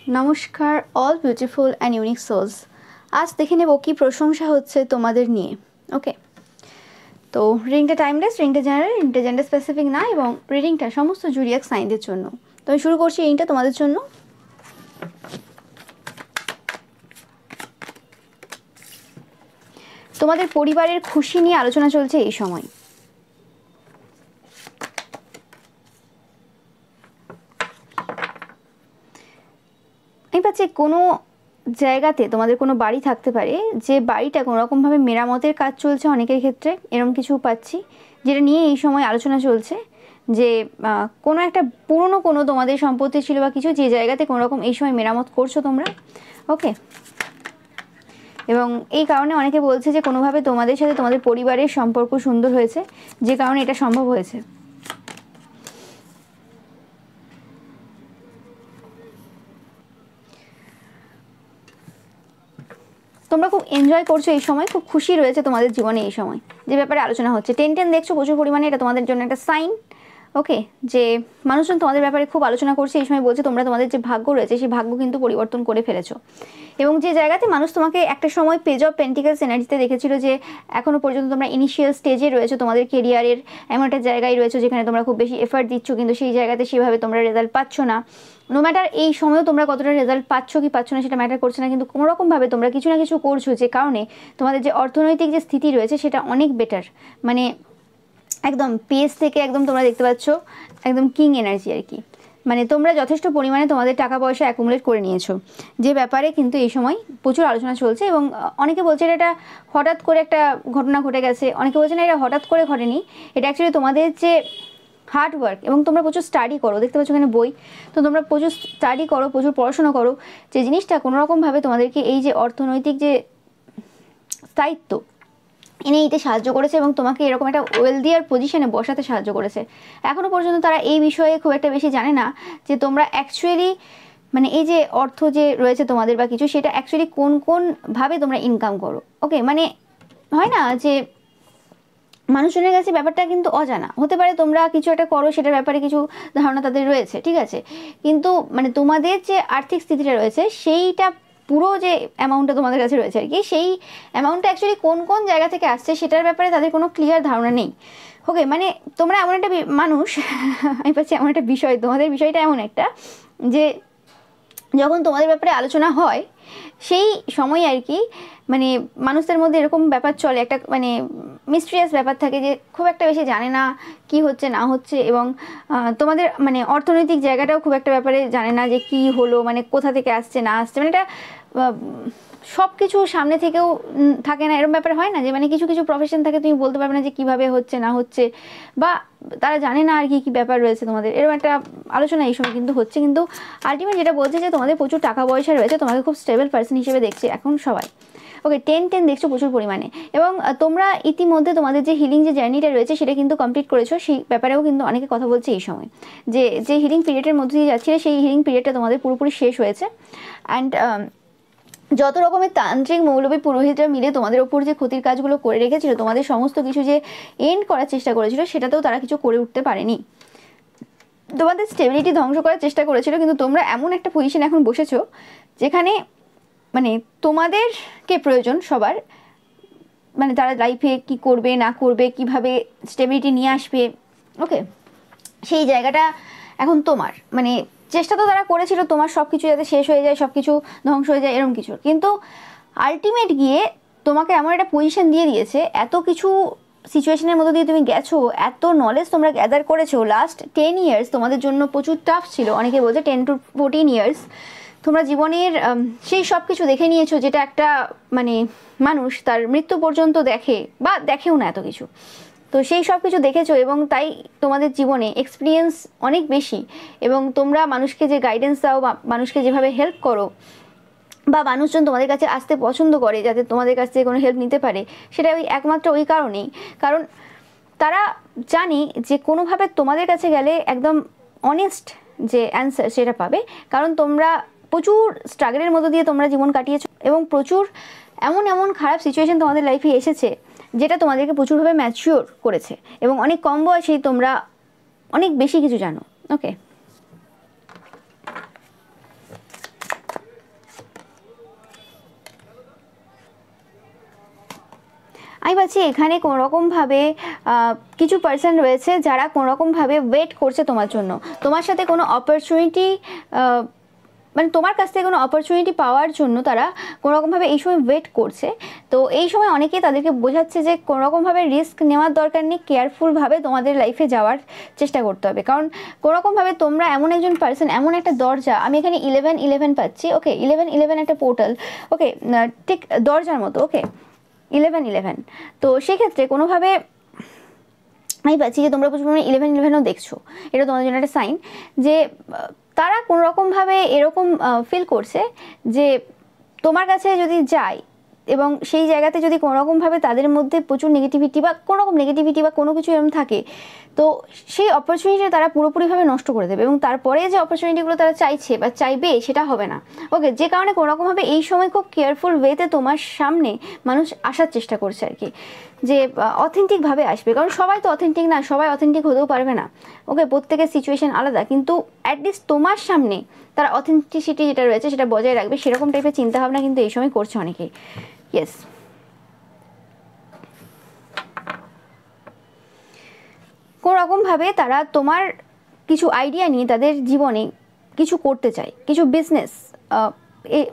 নমস্কার all beautiful and unique souls. আজ দেখে নেব কি প্রশংসা হচ্ছে তোমাদের নিয়ে। ওকে, তো রিডিংটা টাইমলেস, রিডিংটা জেনারেল, রিডিংটা জেন্ডার স্পেসিফিক না, এবং রিডিংটা সমস্ত জুডিয়াক সাইনদের জন্য। তো আমি শুরু করছি রিডিংটা তোমাদের জন্য। তোমাদের পরিবারের খুশি নিয়ে আলোচনা চলছে এই সময়। আমি পাচ্ছি কোনো জায়গাতে তোমাদের কোনো বাড়ি থাকতে পারে, যে বাড়িটা কোনো রকমভাবে মেরামতের কাজ চলছে অনেকের ক্ষেত্রে, এরকম কিছু পাচ্ছি যেটা নিয়ে এই সময় আলোচনা চলছে। যে কোনো একটা পুরনো কোনো তোমাদের সম্পত্তি ছিল বা কিছু, যে জায়গাতে কোনো রকম এই সময় মেরামত করছো তোমরা। ওকে, এবং এই কারণে অনেকে বলছে যে কোনোভাবে তোমাদের সাথে তোমাদের পরিবারের সম্পর্ক সুন্দর হয়েছে, যে কারণে এটা সম্ভব হয়েছে। তোমরা খুব এনজয় করছো এই সময়, খুব খুশি রয়েছে তোমাদের জীবনে এই সময়, যে ব্যাপারে আলোচনা হচ্ছে। 10 দেখছো প্রচুর পরিমাণে, এটা তোমাদের জন্য একটা সাইন। ওকে, যে মানুষজন তোমাদের ব্যাপারে খুব আলোচনা করছে এই সময়, বলছে তোমরা তোমাদের যে ভাগ্য রয়েছে সেই ভাগ্য কিন্তু পরিবর্তন করে ফেলেছো। এবং যে জায়গাতে মানুষ তোমাকে একটা সময় পেজ অফ পেন্টিকলস এনার্জিতে দেখেছিল, যে এখনো পর্যন্ত তোমরা ইনিশিয়াল স্টেজে রয়েছো তোমাদের কেরিয়ারের, এমন একটা জায়গায় রয়েছো যেখানে তোমরা খুব বেশি এফার্ট দিচ্ছ, কিন্তু সেই জায়গাতে সেভাবে তোমরা রেজাল্ট পাচ্ছ না। নো ম্যাটার এই সময়ও তোমরা কতটা রেজাল্ট পাচ্ছ কি পাচ্ছ না সেটা ম্যাটার করছে না, কিন্তু কোনোরকমভাবে তোমরা কিছু না কিছু করছো, যে কারণে তোমাদের যে অর্থনৈতিক যে স্থিতি রয়েছে সেটা অনেক বেটার। মানে একদম পেজ থেকে একদম তোমরা দেখতে পাচ্ছ একদম কিং এনার্জি আর কি। মানে তোমরা যথেষ্ট পরিমাণে তোমাদের টাকা পয়সা অ্যাকুমুলেট করে নিয়েছো, যে ব্যাপারে কিন্তু এই সময় প্রচুর আলোচনা চলছে। এবং অনেকে বলছে এটা হঠাৎ করে একটা ঘটনা ঘটে গেছে, অনেকে বলছে না এটা হঠাৎ করে ঘটেনি, এটা অ্যাকচুয়ালি তোমাদের যে হার্ড ওয়ার্ক, এবং তোমরা প্রচুর স্টাডি করো, দেখতে পাচ্ছ এখানে বই, তো তোমরা প্রচুর স্টাডি করো, প্রচুর পড়াশোনা করো, যে জিনিসটা কোনোরকমভাবে তোমাদেরকে এই যে অর্থনৈতিক যে স্থায়িত্ব এনে নিতে সাহায্য করেছে, এবং তোমাকে এরকম একটা ওয়েলদিয়ার পজিশনে বসাতে সাহায্য করেছে। এখনও পর্যন্ত তারা এই বিষয়ে খুব একটা বেশি জানে না, যে তোমরা অ্যাকচুয়ালি মানে এই যে অর্থ যে রয়েছে তোমাদের বা কিছু, সেটা অ্যাকচুয়ালি কোন কোনভাবে তোমরা ইনকাম করো। ওকে, মানে হয় না যে মানুষজনের কাছে ব্যাপারটা কিন্তু অজানা হতে পারে, তোমরা কিছু একটা করো সেটার ব্যাপারে কিছু ধারণা তাদের রয়েছে, ঠিক আছে, কিন্তু মানে তোমাদের যে আর্থিক স্থিতিটা রয়েছে সেইটা পুরো যে অ্যামাউন্টটা তোমাদের কাছে রয়েছে আর কি, সেই অ্যামাউন্টটা অ্যাকচুয়ালি কোন কোন জায়গা থেকে আসছে সেটার ব্যাপারে তাদের কোনো ক্লিয়ার ধারণা নেই। ওকে, মানে তোমরা এমন একটা মানুষ আমি পাচ্ছি এমন একটা বিষয়, তোমাদের বিষয়টা এমন একটা যে যখন তোমাদের ব্যাপারে আলোচনা হয় সেই সময় আর কি, মানে মানুষদের মধ্যে এরকম ব্যাপার চলে, একটা মানে মিস্ট্রিয়াস ব্যাপার থাকে, যে খুব একটা বেশি জানে না কি হচ্ছে না হচ্ছে, এবং তোমাদের মানে অর্থনৈতিক জায়গাটাও খুব একটা ব্যাপারে জানে না, যে কি হলো, মানে কোথা থেকে আসছে না আসছে, মানে এটা সব কিছু সামনে থেকেও থাকে না, এরকম ব্যাপার হয় না, যে মানে কিছু কিছু প্রফেশন থাকে তুমি বলতে পারবে না যে কীভাবে হচ্ছে না হচ্ছে, বা তারা জানে না আর কি কী ব্যাপার রয়েছে তোমাদের, এরকম একটা আলোচনা এই সময় কিন্তু হচ্ছে। কিন্তু আলটিমেট যেটা বলছে যে তোমাদের প্রচুর টাকা পয়সা রয়েছে, তোমাকে খুব স্টেবল পার্সন হিসেবে দেখছে এখন সবাই। ওকে, 10 দেখছো প্রচুর পরিমাণে, এবং তোমরা ইতিমধ্যে তোমাদের যে হিলিং যে জার্নিটা রয়েছে সেটা কিন্তু কমপ্লিট করেছো, সেই ব্যাপারেও কিন্তু অনেকে কথা বলছে এই সময়, যে যে হিলিং পিরিয়ডের মধ্যে দিয়ে যাচ্ছে সেই হিলিং পিরিয়ডটা তোমাদের পুরোপুরি শেষ হয়েছে। অ্যান্ড যত রকমের তান্ত্রিক মৌলবী পুরোহিতরা মিলে তোমাদের ওপর যে ক্ষতির কাজগুলো করে রেখেছিল, তোমাদের সমস্ত কিছু যে এন্ড করার চেষ্টা করেছিল, সেটাতেও তারা কিছু করে উঠতে পারেনি, তোমাদের স্টেবিলিটি ধ্বংস করার চেষ্টা করেছিল, কিন্তু তোমরা এমন একটা পজিশন এখন বসেছো যেখানে মানে তোমাদেরকে প্রয়োজন সবার, মানে তারা লাইফে কি করবে না করবে, কিভাবে স্টেবিলিটি নিয়ে আসবে। ওকে, সেই জায়গাটা এখন তোমার, মানে চেষ্টা তো তারা করেছিল তোমার সব কিছু যাতে শেষ হয়ে যায়, সব কিছু ধ্বংস হয়ে যায় এরকম কিছু, কিন্তু আলটিমেট গিয়ে তোমাকে এমন একটা পজিশন দিয়ে দিয়েছে, এত কিছু সিচুয়েশনের মধ্যে দিয়ে তুমি গেছো, এত নলেজ তোমরা গ্যাদার করেছো। লাস্ট 10 ইয়ার্স তোমাদের জন্য প্রচুর টাফ ছিল, অনেকে বলছে 10 to 14 ইয়ার্স তোমরা জীবনের সেই সব কিছু দেখে নিয়েছো, যেটা একটা মানে মানুষ তার মৃত্যু পর্যন্ত দেখে বা দেখেও না এত কিছু, তো সেই সব কিছু দেখেছো, এবং তাই তোমাদের জীবনে এক্সপিরিয়েন্স অনেক বেশি, এবং তোমরা মানুষকে যে গাইডেন্স দাও বা মানুষকে যেভাবে হেল্প করো, বা মানুষজন তোমাদের কাছে আসতে পছন্দ করে যাতে তোমাদের কাছ থেকে কোনো হেল্প নিতে পারে, সেটা ওই একমাত্র ওই কারণেই, কারণ তারা জানে যে কোনোভাবে তোমাদের কাছে গেলে একদম অনেস্ট যে অ্যান্সার সেটা পাবে, কারণ তোমরা প্রচুর স্ট্রাগলের মধ্য দিয়ে তোমরা জীবন কাটিয়েছো, এবং প্রচুর এমন এমন খারাপ সিচুয়েশন তোমাদের লাইফে এসেছে যেটা তোমাদেরকে প্রচুরভাবে ম্যাচিওর করেছে, এবং অনেক কম বয়সেই তোমরা অনেক বেশি কিছু জানো। ওকে, আমি পাচ্ছি এখানে কোনোরকমভাবে কিছু পার্সন রয়েছে যারা কোনোরকমভাবে ওয়েট করছে তোমার জন্য, তোমার সাথে কোনো অপরচুনিটি মানে তোমার কাছ থেকে কোনো অপরচুনিটি পাওয়ার জন্য তারা কোনোরকমভাবে এই সময় ওয়েট করছে। তো এই সময় অনেকেই তাদেরকে বোঝাচ্ছে যে কোনোরকমভাবে রিস্ক নেওয়ার দরকার নেই, কেয়ারফুলভাবে তোমাদের লাইফে যাওয়ার চেষ্টা করতে হবে। কারণ কোনোরকমভাবে তোমরা এমন একজন পার্সন, এমন একটা দরজা, আমি এখানে 11-11 পাচ্ছি, ওকে 11-11 একটা পোর্টাল, ওকে ঠিক দরজার মতো, ওকে 11-11। তো সেক্ষেত্রে কোনোভাবে আমি পাচ্ছি যে তোমরা প্রচুর পরিমাণে 11-11ও দেখছো, এটা তোমাদের জন্য একটা সাইন যে তারা কোনোরকমভাবে এরকম ফিল করছে যে তোমার কাছে যদি যায় এবং সেই জায়গাতে যদি কোনোরকমভাবে তাদের মধ্যে প্রচুর নেগেটিভিটি বা কোনোরকম নেগেটিভিটি বা কোনো কিছু এরকম থাকে, তো সেই অপরচুনিটিটা তারা পুরোপুরিভাবে নষ্ট করে দেবে এবং তারপরে যে অপরচুনিটিগুলো তারা চাইছে বা চাইবে সেটা হবে না। ওকে, যে কারণে কোনোরকমভাবে এই সময় খুব কেয়ারফুল ওয়েতে তোমার সামনে মানুষ আসার চেষ্টা করছে আর কি, যে অথেন্টিকভাবে আসবে। কারণ সবাই তো অথেন্টিক না, সবাই অথেন্টিক হতেও পারবে না, ওকে প্রত্যেকের সিচুয়েশন আলাদা, কিন্তু অ্যাটলিস্ট তোমার সামনে তারা অথেন্টিসিটি যেটা রয়েছে সেটা বজায় রাখবে, সেরকম টাইপের চিন্তাভাবনা কিন্তু এই সময় করছে অনেকেই। ইয়েস, কোনোরকমভাবে তারা তোমার কিছু আইডিয়া নিয়ে তাদের জীবনে কিছু করতে চায়, কিছু বিজনেস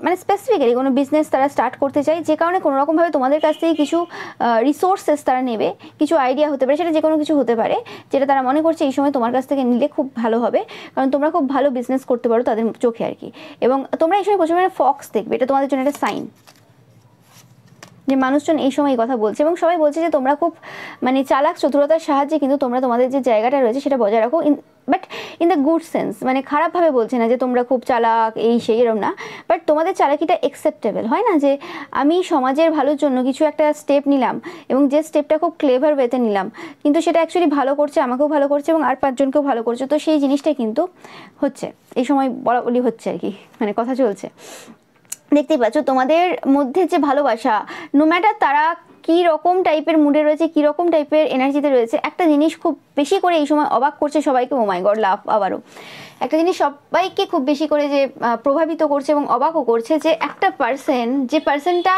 মানে স্পেসিফিক্যালি কোনো বিজনেস তারা স্টার্ট করতে চায়, যে কারণে কোনোরকমভাবে তোমাদের কাছ থেকে কিছু রিসোর্সেস তারা নেবে, কিছু আইডিয়া হতে পারে, সেটা যে কোনো কিছু হতে পারে যেটা তারা মনে করছে এই সময় তোমার কাছ থেকে নিলে খুব ভালো হবে, কারণ তোমরা খুব ভালো বিজনেস করতে পারো তাদের চোখে আর কি। এবং তোমরা এই সময় প্রচুর পরিমাণে ফক্স দেখবে, এটা তোমাদের জন্য একটা সাইন যে মানুষজন এই সময় এই কথা বলছে এবং সবাই বলছে যে তোমরা খুব মানে চালাক, চতুরতার সাহায্যে কিন্তু তোমরা তোমাদের যে জায়গাটা রয়েছে সেটা বজায় রাখো, but in the good sense, মানে খারাপভাবে বলছে না যে তোমরা খুব চালাক এই সেই এরম না, বাট তোমাদের চালাকিটা অ্যাকসেপ্টেবল হয় না, যে আমি সমাজের ভালোর জন্য কিছু একটা স্টেপ নিলাম এবং যে স্টেপটা খুব ক্লেভার ওয়েতে নিলাম, কিন্তু সেটা অ্যাকচুয়ালি ভালো করছে, আমাকেও ভালো করছে এবং আর 5 জনকেও ভালো করছে, তো সেই জিনিসটাই কিন্তু হচ্ছে এই সময় বলা বলি হচ্ছে আর কি, মানে কথা চলছে। দেখতেই পাচ্ছ তোমাদের মধ্যে যে ভালোবাসা, নো ম্যাটার তারা কী রকম টাইপের মুডে রয়েছে, কী রকম টাইপের এনার্জিতে রয়েছে, একটা জিনিস খুব বেশি করে এই সময় অবাক করছে সবাইকে, ও মাই গড লাভ, আবারও একটা জিনিস সবাইকে খুব বেশি করে যে প্রভাবিত করছে এবং অবাকও করছে, যে একটা পার্সন, যে পার্সনটা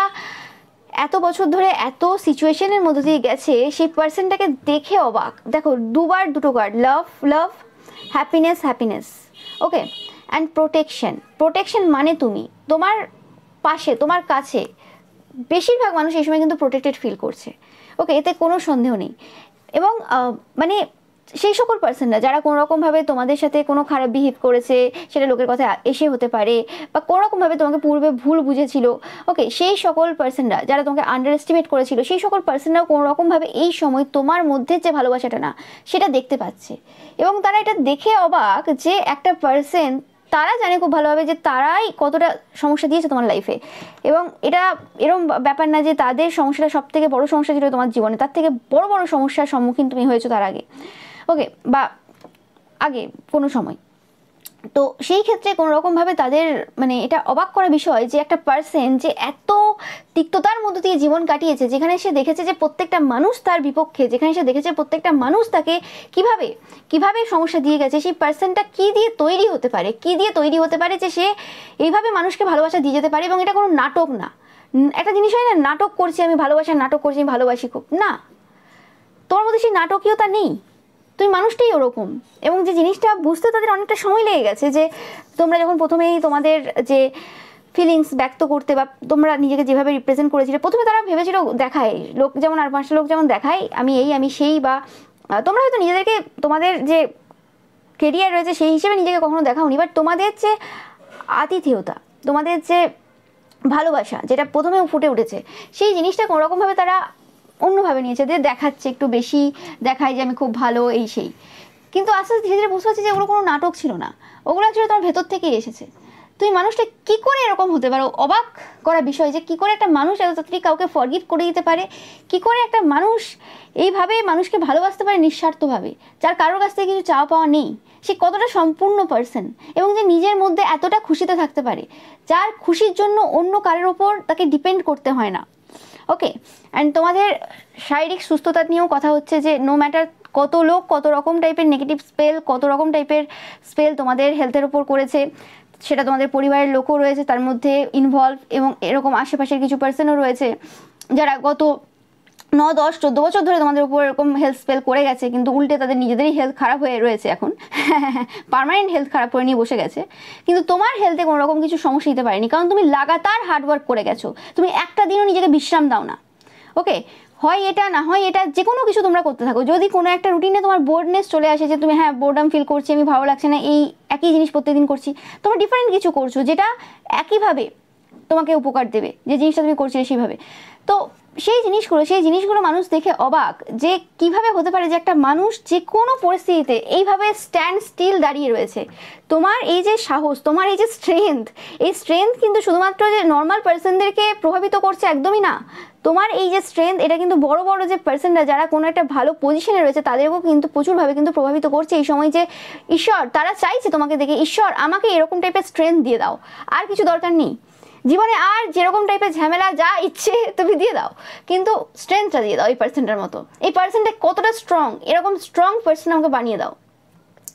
এত বছর ধরে এত সিচুয়েশনের মধ্যে দিয়ে গেছে, সেই পার্সনটাকে দেখে অবাক। দেখো দুবার দুটো card, love love, happiness happiness, okay and protection. Protection মানে তুমি তোমার পাশে, তোমার কাছে বেশিরভাগ মানুষ এই সময় কিন্তু প্রোটেক্টেড ফিল করছে, ওকে এতে কোনো সন্দেহ নেই। এবং মানে সেই সকল পার্সনরা যারা কোনোরকমভাবে তোমাদের সাথে কোনো খারাপ বিহেভ করেছে, সেটা লোকের কথা এসে হতে পারে, বা কোনোরকমভাবে তোমাকে পূর্বে ভুল বুঝেছিল, ওকে সেই সকল পার্সনরা যারা তোমাকে আন্ডার এস্টিমেট করেছিল, সেই সকল পার্সনরাও কোনোরকমভাবে এই সময় তোমার মধ্যে যে ভালোবাসাটা না সেটা দেখতে পাচ্ছে এবং তারা এটা দেখে অবাক যে একটা পার্সন, তারা জানে খুব ভালোভাবে যে তারাই কতটা সমস্যা দিয়েছে তোমার লাইফে, এবং এটা এরকম ব্যাপার না যে তাদের সমস্যাটা সব থেকে বড়ো সমস্যা ছিল তোমার জীবনে, তার থেকে বড় বড় সমস্যার সম্মুখীন তুমি হয়েছো তার আগে, ওকে বা আগে কোনো সময়। তো সেই ক্ষেত্রে কোনোরকমভাবে তাদের মানে এটা অবাক করা বিষয় যে একটা পার্সন যে এত তিক্ততার মধ্যে দিয়ে জীবন কাটিয়েছে, যেখানে সে দেখেছে যে প্রত্যেকটা মানুষ তার বিপক্ষে, যেখানে সে দেখেছে প্রত্যেকটা মানুষ তাকে কিভাবে কিভাবে সমস্যা দিয়ে গেছে, সেই পার্সনটা কী দিয়ে তৈরি হতে পারে, কী দিয়ে তৈরি হতে পারে যে সে এইভাবে মানুষকে ভালোবাসা দিয়ে যেতে পারে। এবং এটা কোনো নাটক না, একটা জিনিস হয় না নাটক করছি আমি, ভালোবাসার নাটক করছি আমি, ভালোবাসি খুব, না তোমার মধ্যে সেই নাটকীয়তা নেই, তুমি মানুষটাই ওরকম। এবং যে জিনিসটা বুঝতে তাদের অনেকটা সময় লেগে গেছে, যে তোমরা যখন প্রথমেই তোমাদের যে ফিলিংস ব্যক্ত করতে বা তোমরা নিজেকে যেভাবে রিপ্রেজেন্ট করেছিলে, প্রথমে তারা ভেবেছিল দেখায় লোক যেমন আর 5টা লোক যেমন দেখায় আমি এই আমি সেই, বা তোমরা হয়তো নিজেদেরকে তোমাদের যে কেরিয়ার রয়েছে সেই হিসেবে নিজেকে কখনো দেখাওনি, বাট তোমাদের যে আতিথেয়তা, তোমাদের যে ভালোবাসা যেটা প্রথমে ফুটে উঠেছে, সেই জিনিসটা কোনোরকমভাবে তারা অন্যভাবে নিয়েছে, যে দেখাচ্ছে একটু বেশি দেখায় যে আমি খুব ভালো এই সেই। কিন্তু আস্তে আস্তে ধীরে ধীরে বুঝতে পারছি যে ওগুলো কোনো নাটক ছিল না, ওগুলো অ্যাকচুয়ালি তোমার ভেতর থেকেই এসেছে। তুমি মানুষটা কী করে এরকম হতে পারো, অবাক করা বিষয় যে কী করে একটা মানুষ এত তাড়াতাড়ি কাউকে ফরগিভ করে দিতে পারে, কী করে একটা মানুষ এইভাবে মানুষকে ভালোবাসতে পারে নিঃস্বার্থভাবে, যার কারোর কাছ থেকে কিছু চাওয়া পাওয়া নেই, সে কতটা সম্পূর্ণ পার্সন, এবং যে নিজের মধ্যে এতটা খুশিতে থাকতে পারে যার খুশির জন্য অন্য কারোর ওপর তাকে ডিপেন্ড করতে হয় না, ওকে। অ্যান্ড তোমাদের শারীরিক সুস্থতা নিয়েও কথা হচ্ছে, যে নো ম্যাটার কত লোক কত রকম টাইপের নেগেটিভ স্পেল, কত রকম টাইপের স্পেল তোমাদের হেলথের ওপর করেছে, সেটা তোমাদের পরিবারের লোকও রয়েছে তার মধ্যে ইনভলভ, এবং এরকম আশেপাশের কিছু পার্সনও রয়েছে যারা গত 9, 10, 14 বছর ধরে তোমাদের উপর এরকম হেলথ স্পেল করে গেছে, কিন্তু উল্টে তাদের নিজেদেরই হেলথ খারাপ হয়ে রয়েছে এখন, পার্মানেন্ট হেলথ খারাপ করে নিয়ে বসে গেছে, কিন্তু তোমার হেলথে কোনো রকম কিছু সমস্যা দিতে পারেনি, কারণ তুমি লাগাতার হার্ডওয়ার্ক করে গেছো, তুমি একটা দিনও নিজেকে বিশ্রাম দাও না। ওকে, হয় এটা না হয় এটা, যে কোনো কিছু তোমরা করতে থাকো। যদি কোনো একটা রুটিনে তোমার বোর্ডনেস চলে আসে, যে তুমি হ্যাঁ বোর্ডাম ফিল করছি, আমি ভালো লাগছে না, এই একই জিনিস প্রত্যেকদিন করছি, তোমরা ডিফারেন্ট কিছু করছো যেটা একইভাবে তোমাকে উপকার দেবে, যে জিনিসটা তুমি করছিলে সেইভাবে। তো সেই জিনিসগুলো মানুষ দেখে অবাক, যে কিভাবে হতে পারে যে একটা মানুষ যে কোনো পরিস্থিতিতে এইভাবে স্ট্যান্ড স্টিল দাঁড়িয়ে রয়েছে। তোমার এই যে সাহস, তোমার এই যে স্ট্রেংথ, এই স্ট্রেংথ কিন্তু শুধুমাত্র যে নর্মাল পার্সনদেরকে প্রভাবিত করছে, একদমই না। তোমার এই যে স্ট্রেংথ, এটা কিন্তু বড় বড় যে পার্সনরা যারা কোনো একটা ভালো পজিশনে রয়েছে তাদেরকেও কিন্তু প্রচুরভাবে কিন্তু প্রভাবিত করছে এই সময়। যে ঈশ্বর, তারা চাইছে তোমাকে দেখে, ঈশ্বর আমাকে এরকম টাইপের স্ট্রেংথ দিয়ে দাও, আর কিছু দরকার নেই জীবনে, আর যেরকম টাইপের ঝামেলা যা ইচ্ছে তুমি দিয়ে দাও, কিন্তু স্ট্রেংথটা দিয়ে দাও এই পার্সনটার মতো। এই পার্সনটা কতটা স্ট্রং, এরকম স্ট্রং পার্সন আমাকে বানিয়ে দাও।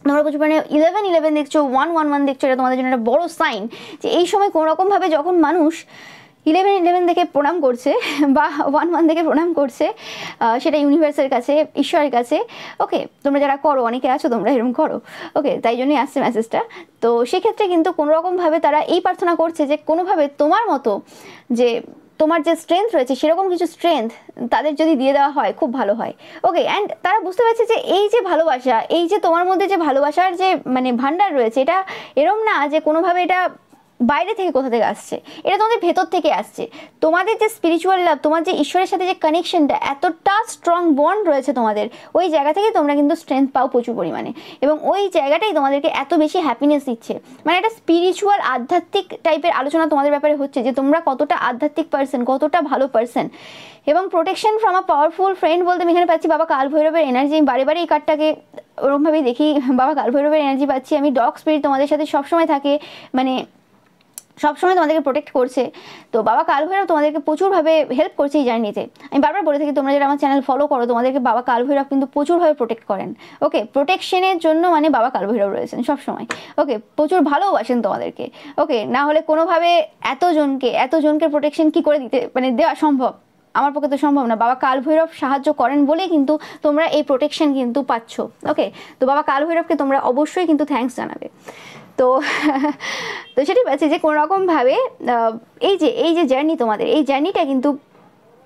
তোমরা প্রচুর মানে 11-11 দেখছো, 1-1-1 দেখছো, এটা তোমাদের জন্য একটা বড় সাইন যে এই সময় কোনো রকমভাবে যখন মানুষ 11-11 দেখে প্রণাম করছে বা 1-1 দেখে প্রণাম করছে, সেটা ইউনিভার্সের কাছে, ঈশ্বরের কাছে। ওকে, তোমরা যারা করো, অনেকে আছো তোমরা এরকম করো, ওকে, তাই জন্যই আসছে মেসেজটা। তো সেক্ষেত্রে কিন্তু কোনো রকমভাবে তারা এই প্রার্থনা করছে যে কোনোভাবে তোমার মতো যে তোমার যে স্ট্রেংথ রয়েছে, সেরকম কিছু স্ট্রেংথ তাদের যদি দিয়ে দেওয়া হয় খুব ভালো হয়। ওকে, অ্যান্ড তারা বুঝতে পারছে যে এই যে ভালোবাসা, এই যে তোমার মধ্যে যে ভালোবাসার যে মানে ভান্ডার রয়েছে, এটা এরম না যে কোনোভাবে এটা বাইরে থেকে কোথা থেকে আসছে, এটা তোমাদের ভেতর থেকে আসছে। তোমাদের যে স্পিরিচুয়াল লাভ, তোমার যে ঈশ্বরের সাথে যে কানেকশনটা, এতটা স্ট্রং বন্ড রয়েছে তোমাদের, ওই জায়গা থেকে তোমরা কিন্তু স্ট্রেংথ পাও প্রচুর পরিমাণে, এবং ওই জায়গাটাই তোমাদেরকে এত বেশি হ্যাপিনেস দিচ্ছে। মানে একটা স্পিরিচুয়াল আধ্যাত্মিক টাইপের আলোচনা তোমাদের ব্যাপারে হচ্ছে, যে তোমরা কতটা আধ্যাত্মিক পার্সন, কতটা ভালো পার্সন। এবং protection from a powerful friend বলতে আমি এখানে পাচ্ছি বাবা কাল ভৈরবের এনার্জি। আমি বারে বারে এই কার্ডটাকে ওরকমভাবেই দেখি, বাবা কাল ভৈরবের এনার্জি পাচ্ছি আমি। ডগ স্পিরিট তোমাদের সাথে সবসময় থাকে, মানে সবসময় তোমাদেরকে প্রোটেক্ট করছে। তো বাবা কাল ভৈরব তোমাদেরকে প্রচুরভাবে হেল্প করছে এই জার্নিতে। আমি বারবার বলে থাকি, তোমরা যারা আমার চ্যানেল ফলো করো, তোমাদেরকে বাবা কাল ভৈরব কিন্তু প্রচুরভাবে প্রোটেক্ট করেন। ওকে, প্রোটেকশনের জন্য মানে বাবা কাল ভৈরব রয়েছেন সবসময়। ওকে, প্রচুর ভালোবাসেন তোমাদেরকে। ওকে, না হলে কোনোভাবে এতজনকে প্রোটেকশন কি করে দিতে মানে দেওয়া সম্ভব? আমার পক্ষে তো সম্ভব না। বাবা কাল ভৈরব সাহায্য করেন বলেই কিন্তু তোমরা এই প্রোটেকশন কিন্তু পাচ্ছ। ওকে, তো বাবা কাল ভৈরবকে তোমরা অবশ্যই কিন্তু থ্যাঙ্কস জানাবে। তো তো সেটাই পাচ্ছি যে কোনো রকমভাবে এই যে জার্নি, তোমাদের এই জার্নিটা কিন্তু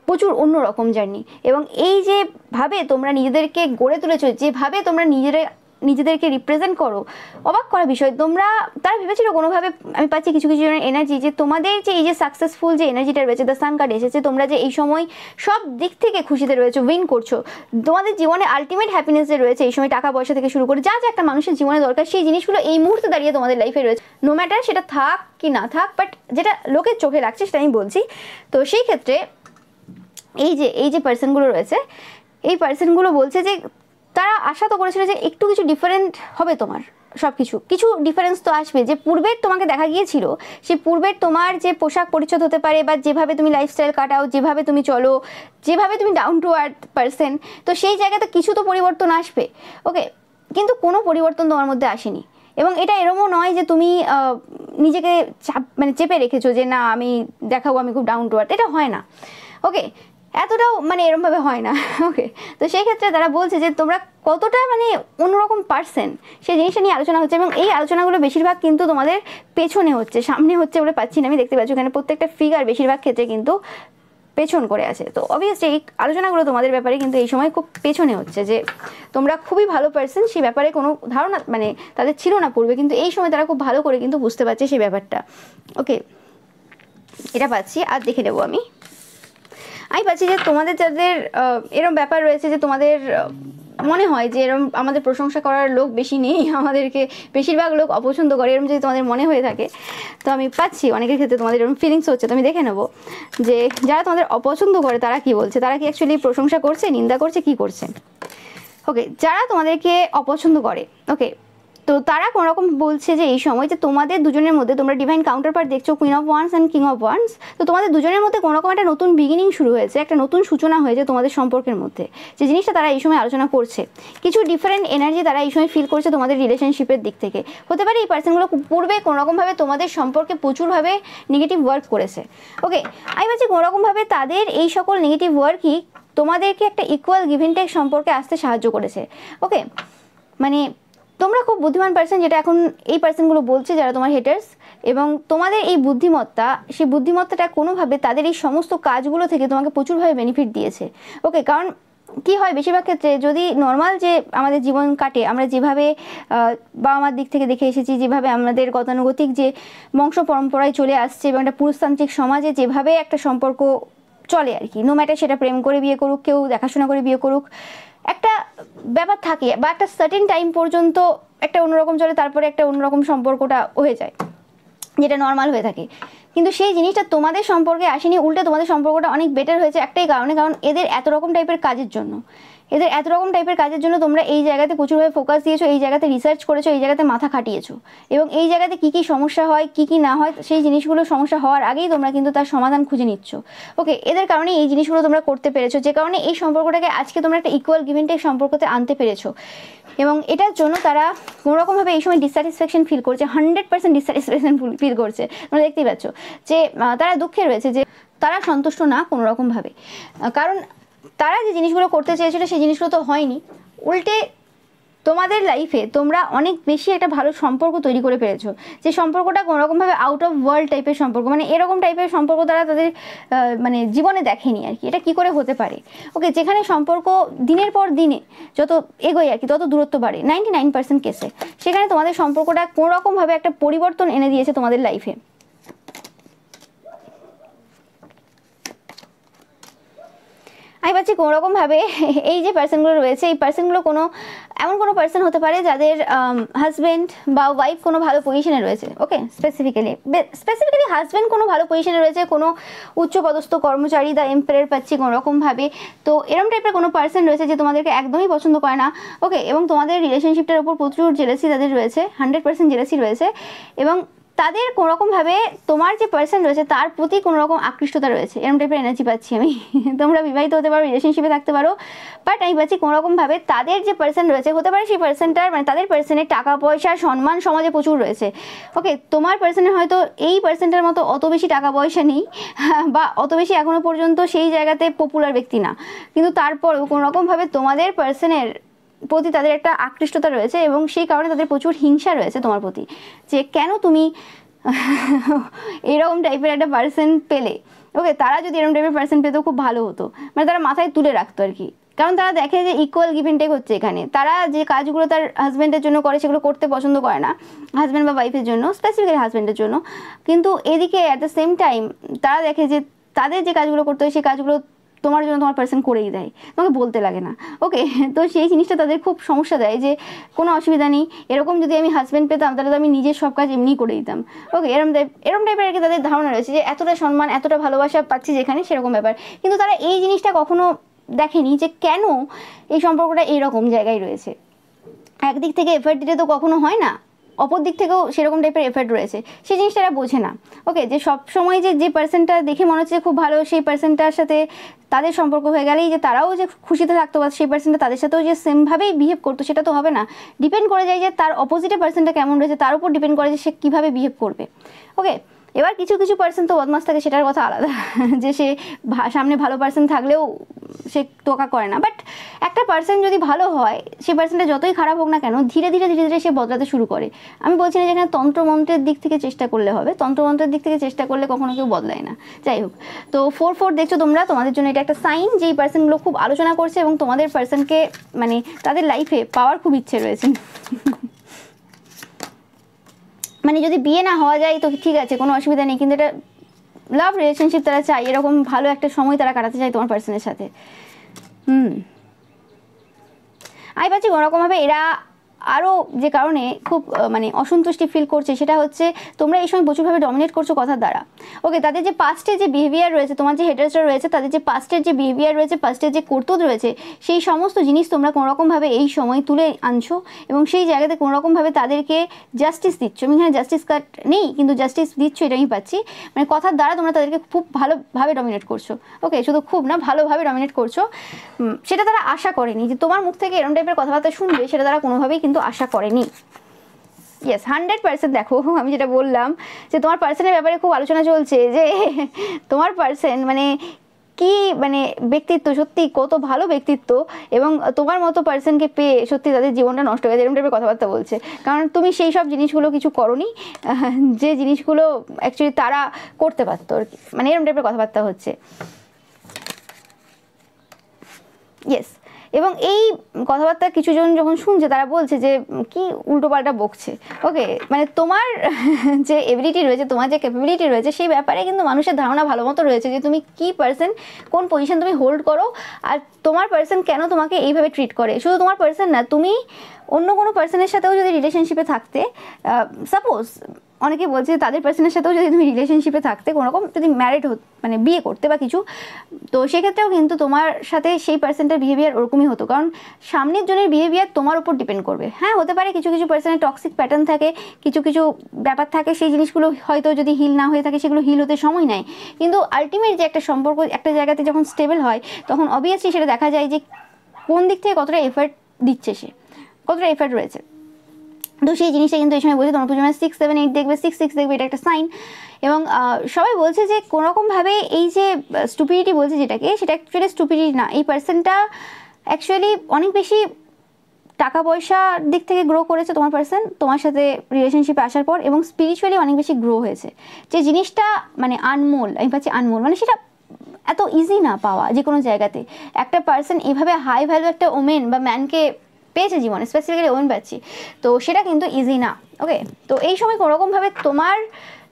প্রচুর অন্যরকম জার্নি। এবং এই যে ভাবে তোমরা নিজেদেরকে গড়ে তুলেছো, যেভাবে তোমরা নিজেদেরকে রিপ্রেজেন্ট করো, অবাক করা বিষয়। তারা ভেবেছিল কোনোভাবে, আমি পাচ্ছি কিছু কিছু জনের এনার্জি, যে তোমাদের যে এই যে সাকসেসফুল যে এনার্জিটা রয়েছে, দ্য সান কার্ড এসেছে, তোমরা যে এই সময় সব দিক থেকে খুশিতে রয়েছো, উইন করছো, তোমাদের জীবনে আলটিমেট হ্যাপিনেস যে রয়েছে এই সময়, টাকা পয়সা থেকে শুরু করে যা যা একটা মানুষের জীবনে দরকার, সেই জিনিসগুলো এই মুহূর্তে দাঁড়িয়ে তোমাদের লাইফে রয়েছে। নো ম্যাটার সেটা থাক কি না থাক, বাট যেটা লোকের চোখে লাগছে সেটা আমি বলছি। তো সেই ক্ষেত্রে এই যে পার্সনগুলো রয়েছে, এই পার্সনগুলো বলছে যে তারা আশা তো করেছিল যে একটু কিছু ডিফারেন্ট হবে, তোমার সব কিছু ডিফারেন্স তো আসবে। যে পূর্বের তোমাকে দেখা গিয়েছিল, সেই পূর্বের তোমার যে পোশাক পরিচ্ছদ হতে পারে, বা যেভাবে তুমি লাইফস্টাইল কাটাও, যেভাবে তুমি চলো, যেভাবে তুমি ডাউন টু আর্থ পার্সন, তো সেই জায়গাতে কিছু তো পরিবর্তন আসবে। ওকে, কিন্তু কোনো পরিবর্তন তোমার মধ্যে আসেনি। এবং এটা এরমও নয় যে তুমি নিজেকে মানে চেপে রেখেছো যে না আমি দেখাবো আমি খুব ডাউন টু আর্থ, এটা হয় না। ওকে, এতটাও মানে এরমভাবে হয় না। ওকে, তো সেই ক্ষেত্রে তারা বলছে যে তোমরা কতটা মানে অন্যরকম পার্সন, সেই জিনিসটা নিয়ে আলোচনা হচ্ছে। এবং এই আলোচনাগুলো বেশিরভাগ কিন্তু তোমাদের পেছনে হচ্ছে, সামনে হচ্ছে বলে পাচ্ছি না আমি, দেখতে পাচ্ছি এখানে প্রত্যেকটা ফিগার বেশিরভাগ ক্ষেত্রে কিন্তু পেছন করে আছে। তো অবভিয়াসলি এই আলোচনাগুলো তোমাদের ব্যাপারে কিন্তু এই সময় খুব পেছনে হচ্ছে, যে তোমরা খুবই ভালো পার্সন, সেই ব্যাপারে কোনো ধারণা মানে তাদের ছিল না পূর্বে, কিন্তু এই সময় তারা খুব ভালো করে কিন্তু বুঝতে পারছে সেই ব্যাপারটা। ওকে, এটা পাচ্ছি। আর দেখে নেবো আমি পাচ্ছি যে তোমাদের যাদের এরম ব্যাপার রয়েছে, যে তোমাদের মনে হয় যে এরম আমাদের প্রশংসা করার লোক বেশি নেই, আমাদেরকে বেশিরভাগ লোক অপছন্দ করে, এরম যদি তোমাদের মনে হয়ে থাকে, তো আমি পাচ্ছি অনেকের ক্ষেত্রে তোমাদের এরকম ফিলিংস হচ্ছে। তো আমি দেখে নেবো যে যারা তোমাদের অপছন্দ করে তারা কি বলছে, তারা কি অ্যাকচুয়ালি প্রশংসা করছে, নিন্দা করছে, কি করছে। ওকে, যারা তোমাদেরকে অপছন্দ করে, ওকে, তো তারা কোনোরকম বলছে যে এই সময় যে তোমাদের দুজনের মধ্যে, তোমরা ডিভাইন কাউন্টার পার্ট দেখছো, queen of wands and king of wands, তো তোমাদের দুজনের মধ্যে কোনোরকম একটা নতুন বিগিনিং শুরু হয়েছে, একটা নতুন সূচনা হয়েছে তোমাদের সম্পর্কের মধ্যে, যে জিনিসটা তারা এই সময় আলোচনা করছে। কিছু ডিফারেন্ট এনার্জি তারা এই সময় ফিল করছে তোমাদের রিলেশনশিপের দিক থেকে। হতে পারে এই পার্সনগুলো পূর্বে কোনোরকমভাবে তোমাদের সম্পর্কে প্রচুরভাবে নেগেটিভ ওয়ার্ক করেছে। ওকে, আমি বলছি কোনোরকমভাবে তাদের এই সকল নেগেটিভ ওয়ার্কই তোমাদেরকে একটা ইকুয়াল গিভ অ্যান্ড টেক সম্পর্কে আসতে সাহায্য করেছে। ওকে, মানে তোমরা খুব বুদ্ধিমান পার্সন, যেটা এখন এই পার্সনগুলো বলছে যারা তোমার হেটার্স, এবং তোমাদের এই বুদ্ধিমত্তা, সেই বুদ্ধিমত্তাটা কোনোভাবে তাদের এই সমস্ত কাজগুলো থেকে তোমাকে প্রচুরভাবে বেনিফিট দিয়েছে। ওকে, কারণ কি হয় বেশিরভাগ ক্ষেত্রে যদি নর্মাল যে আমাদের জীবন কাটে, আমরা যেভাবে বাবা মার দিক থেকে দেখে এসেছি, যেভাবে আমাদের গতানুগতিক যে বংশ পরম্পরায় চলে আসছে এবং একটা পুরুষতান্ত্রিক সমাজে যেভাবে একটা সম্পর্ক চলে আর কি, নো ম্যাটার সেটা প্রেম করে বিয়ে করুক, কেউ দেখাশোনা করে বিয়ে করুক, একটা ব্যাপার থাকে বা একটা সার্টেন টাইম পর্যন্ত একটা অন্যরকম চলে, তারপরে একটা অন্যরকম সম্পর্কটা হয়ে যায় যেটা নর্মাল হয়ে থাকে। কিন্তু সেই জিনিসটা তোমাদের সম্পর্কে আসেনি, উল্টে তোমাদের সম্পর্কটা অনেক বেটার হয়েছে একটাই কারণে, কারণ এদের এত রকম টাইপের কাজের জন্য, এদের এত রকম টাইপের কাজের জন্য তোমরা এই জায়গাতে প্রচুরভাবে ফোকাস দিয়েছো, এই জায়গাতে রিসার্চ করেছো, এই জায়গাতে মাথা খাটিয়েছো, এবং এই জায়গাতে কী কী সমস্যা হয় কী কী না হয় সেই জিনিসগুলো সমস্যা হওয়ার আগেই তোমরা কিন্তু তার সমাধান খুঁজে নিচ্ছ। ওকে, এদের কারণে এই জিনিসগুলো তোমরা করতে পেরেছো, যে কারণে এই সম্পর্কটাকে আজকে তোমরা একটা ইকুয়াল গিভ অ্যান্ড টেক সম্পর্কতে আনতে পেরেছো। এবং এটার জন্য তারা কোনোরকমভাবে এই সময় ডিসস্যাটিসফ্যাকশন ফিল করছে, 100% ডিসস্যাটিসফ্যাকশন ফিল করছে। তোমরা দেখতেই পাচ্ছ যে তারা দুঃখে রয়েছে, যে তারা সন্তুষ্ট না কোনোরকমভাবে, কারণ তারা যে জিনিসগুলো করতে চেয়েছিল সেই জিনিসগুলো তো হয়নি, উল্টে তোমাদের লাইফে তোমরা অনেক বেশি একটা ভালো সম্পর্ক তৈরি করে পেরেছো, যে সম্পর্কটা কোনোরকমভাবে আউট অফ ওয়ার্ল্ড টাইপের সম্পর্ক, মানে এরকম টাইপের সম্পর্ক তারা তাদের মানে জীবনে দেখেনি আর কি। এটা কি করে হতে পারে? ওকে, যেখানে সম্পর্ক দিনের পর দিনে যত এগোয় আর কি তত দূরত্ব বাড়ে 99% কেসে, সেখানে তোমাদের সম্পর্কটা কোনোরকমভাবে একটা পরিবর্তন এনে দিয়েছে তোমাদের লাইফে। আমি পাচ্ছি কোনোরকমভাবে এই যে পার্সনগুলো রয়েছে, এই পার্সনগুলো এমন কোনো পার্সন হতে পারে যাদের হাজব্যান্ড বা ওয়াইফ কোনো ভালো পজিশনে রয়েছে। ওকে, স্পেসিফিক্যালি হাজব্যান্ড কোনো ভালো পজিশনে রয়েছে, কোনো উচ্চপদস্থ কর্মচারী, দ্য এম্পায়ার পাচ্ছি কোনোরকমভাবে। তো এরকম টাইপের কোনো পার্সন রয়েছে যে তোমাদেরকে একদমই পছন্দ করে না। ওকে, এবং তোমাদের রিলেশনশিপটার উপর প্রচুর জেলাসি তাদের রয়েছে, 100% জেলাসি রয়েছে, এবং তাদের কোনোরকমভাবে তোমার যে পার্সন রয়েছে তার প্রতি কোনোরকম আকৃষ্টতা রয়েছে, এরকম টাইপের এনার্জি পাচ্ছি আমি। তোমরা বিবাহিত হতে পারো, রিলেশনশিপে থাকতে পারো, বাট আমি পাচ্ছি কোনোরকমভাবে তাদের যে পার্সন রয়েছে, হতে পারে সেই পার্সনটার মানে তাদের পার্সনের টাকা পয়সা সম্মান সমাজে প্রচুর রয়েছে। ওকে, তোমার পার্সনের হয়তো এই পার্সনটার মতো অত বেশি টাকা পয়সা নেই, বা অত বেশি এখনো পর্যন্ত সেই জায়গাতে পপুলার ব্যক্তি না, কিন্তু তারপরেও কোনোরকমভাবে তোমাদের পার্সনের প্রতি তাদের একটা আকৃষ্টতা রয়েছে, এবং সেই কারণে তাদের প্রচুর হিংসা রয়েছে তোমার প্রতি, যে কেন তুমি এরকম টাইপের একটা পার্সন পেলে। ওকে, তারা যদি এরকম টাইপের পার্সন পেতো খুব ভালো হতো, মানে তারা মাথায় তুলে রাখতো আর কি, কারণ তারা দেখে যে ইকুয়াল গিভ অ্যান্ড টেক হচ্ছে এখানে। তারা যে কাজগুলো তার হাজব্যান্ডের জন্য করে সেগুলো করতে পছন্দ করে না, হাজব্যান্ড বা ওয়াইফের জন্য, স্পেসিফিক্যালি হাজব্যান্ডের জন্য, কিন্তু এদিকে অ্যাট দ্য সেম টাইম তারা দেখে যে তাদের যে কাজগুলো করতে হয় সেই কাজগুলো তোমার জন্য তোমার পার্সন করেই দেয়, তোমাকে বলতে লাগে না। ওকে, তো সেই জিনিসটা তাদের খুব সমস্যা দেয়, যে কোনো অসুবিধা নেই, এরকম যদি আমি হাজব্যান্ড পেতাম তাহলে তো আমি নিজের সব কাজ এমনি করে দিতাম। ওকে, এরকম টাইপের আর কি তাদের ধারণা রয়েছে, যে এতটা সম্মান এতটা ভালোবাসা পাচ্ছি যেখানে সেরকম ব্যাপার, কিন্তু তারা এই জিনিসটা কখনো দেখেনি যে কেন এই সম্পর্কটা এইরকম জায়গায় রয়েছে। একদিক থেকে এফার্ট দিতে তো কখনো হয় না, অপর দিক থেকেও সেরকম টাইপের এফার্ট রয়েছে, সেই জিনিসটা এরা বোঝে না। ওকে, যে সব সময় যে পার্সনটা দেখে মনে হচ্ছে খুব ভালো, সেই পার্সনটার সাথে তাদের সম্পর্ক হয়ে গেলেই যে তারাও যে খুশিতে থাকতো বা সেই পার্সনটা তাদের সাথেও যে সেমভাবেই বিহেভ করতো, সেটা তো হবে না। ডিপেন্ড করে যায় যে তার অপোজিটে পার্সনটা কেমন রয়েছে, তার উপর ডিপেন্ড করে যে সে কীভাবে বিহেভ করবে। ওকে, এবার কিছু কিছু পার্সন তো বদমাস থাকে, সেটার কথা আলাদা, যে সে সামনে ভালো পার্সন থাকলেও সে তোকা করে না, বাট একটা পার্সন যদি ভালো হয়, সেই পার্সনটা যতই খারাপ হোক না কেন ধীরে ধীরে ধীরে ধীরে সে বদলাতে শুরু করে। আমি বলছি না যেখানে তন্ত্রমন্ত্রের দিক থেকে চেষ্টা করলে হবে, তন্ত্রমন্ত্রের দিক থেকে চেষ্টা করলে কখনো কেউ বদলায় না। যাই হোক, তো 4-4 দেখছো তোমরা, তোমাদের জন্য এটা একটা সাইন যে এই পার্সনগুলো খুব আলোচনা করছে এবং তোমাদের পার্সনকে মানে তাদের লাইফে পাওয়ার খুব ইচ্ছে রয়েছে। মানে যদি বিয়ে না হওয়া যায় তো ঠিক আছে, কোনো অসুবিধা নেই, কিন্তু এটা লাভ রিলেশনশিপ তারা চায়, এরকম ভালো একটা সময় তারা কাটাতে চায় তোমার পার্সনের সাথে। আমি পাচ্ছি কোনোরকমভাবে এরা আরও যে কারণে খুব মানে অসন্তুষ্টি ফিল করছে, সেটা হচ্ছে তোমরা এই সময় প্রচুরভাবে ডমিনেট করছো কথার দ্বারা। ওকে, তাদের যে পাস্টের যে বিহেভিয়ার রয়েছে, তোমার যে হেটার্সরা রয়েছে, তাদের যে পাস্টের যে বিহেভিয়ার রয়েছে, পাস্টের যে কর্তব্য রয়েছে, সেই সমস্ত জিনিস তোমরা কোনোরকমভাবে এই সময় তুলে আনছো, এবং সেই জায়গাতে কোনোরকমভাবে তাদেরকে জাস্টিস দিচ্ছ। আমি এখানে জাস্টিস কাট নেই, কিন্তু জাস্টিস দিচ্ছ, এটা আমি পাচ্ছি। মানে কথার দ্বারা তোমরা তাদেরকে খুব ভালোভাবে ডমিনেট করছো। ওকে, শুধু খুব না, ভালোভাবে ডমিনেট করছো। সেটা তারা আশা করেনি যে তোমার মুখ থেকে এরকম টাইপের কথাবার্তা শুনবে, সেটা তারা কোনোভাবেই কিন্তু আশা করেনি। ইয়েস, 100% দেখো, আমি যেটা বললাম যে তোমার পার্সনের ব্যাপারে খুব আলোচনা চলছে, যে তোমার পার্সন মানে কি মানে ব্যক্তিত্ব, সত্যি কত ভালো ব্যক্তিত্ব, এবং তোমার মতো পার্সনকে পেয়ে সত্যি তাদের জীবনটা নষ্ট হয়ে যায় এরকম টাইপের কথাবার্তা বলছে। কারণ তুমি সেই সব জিনিসগুলো কিছু করোনি যে জিনিসগুলো অ্যাকচুয়ালি তারা করতে পারতো আর কি, মানে এরকম টাইপের কথাবার্তা হচ্ছে। ইয়েস, এবং এই কথাবার্তা কিছুজন যখন শুনছে তারা বলছে যে কি উল্টোপাল্টা বকছে। ওকে, মানে তোমার যে এবিলিটি রয়েছে, তোমার যে ক্যাপাবিলিটি রয়েছে সেই ব্যাপারে কিন্তু মানুষের ধারণা ভালো মতো রয়েছে যে তুমি কি পার্সন, কোন পজিশন তুমি হোল্ড করো, আর তোমার পার্সন কেন তোমাকে এইভাবে ট্রিট করে। শুধু তোমার পার্সন না, তুমি অন্য কোনো পার্সনের সাথেও যদি রিলেশনশিপে থাকতে, সাপোজ অনেকে বলছে তাদের পার্সনের সাথেও যদি তুমি রিলেশনশিপে থাকতে, কোনোরকম যদি ম্যারিড মানে বিয়ে করতে বা কিছু, তো সেক্ষেত্রেও কিন্তু তোমার সাথে সেই পার্সনটার বিহেভিয়ার ওরকমই হতো। কারণ সামনের জনের বিহেভিয়ার তোমার উপর ডিপেন্ড করবে। হ্যাঁ, হতে পারে কিছু কিছু পার্সনের টক্সিক প্যাটার্ন থাকে, কিছু কিছু ব্যাপার থাকে, সেই জিনিসগুলো হয়তো যদি হিল না হয়ে থাকে সেগুলো হিল হতে সময় নেয়, কিন্তু আলটিমেট যে একটা সম্পর্ক একটা জায়গাতে যখন স্টেবল হয় তখন অবভিয়াসলি সেটা দেখা যায় যে কোন দিক থেকে কতটা এফার্ট দিচ্ছে, সে কতটা এফার্ট রয়েছে। তো সেই জিনিসটা কিন্তু এই সময় বলছে তোমার প্রচুর 6, 7, 8 দেখবে, 6, 6 দেখবে, এটা একটা সাইন। এবং সবাই বলছে যে কোনোরকমভাবে এই যে স্টুপিডিটি বলছে যেটাকে, সেটা অ্যাকচুয়ালি স্টুপিডিটি না। এই পার্সনটা অ্যাকচুয়ালি অনেক বেশি টাকা পয়সার দিক থেকে গ্রো করেছে তোমার পার্সন তোমার সাথে রিলেশনশিপে আসার পর, এবং স্পিরিচুয়ালি অনেক বেশি গ্রো হয়েছে। যে জিনিসটা মানে আনমোল, আমি পাচ্ছি আনমোল, মানে সেটা এত ইজি না পাওয়া যে কোনো জায়গাতে। একটা পার্সন এভাবে হাই ভ্যালু একটা ওমেন বা ম্যানকে পেয়েছে জীবনে, স্পেসিফিক্যালি ওমেন পাচ্ছি, তো সেটা কিন্তু ইজি না। ওকে, তো এই সময় কোনোরকমভাবে তোমার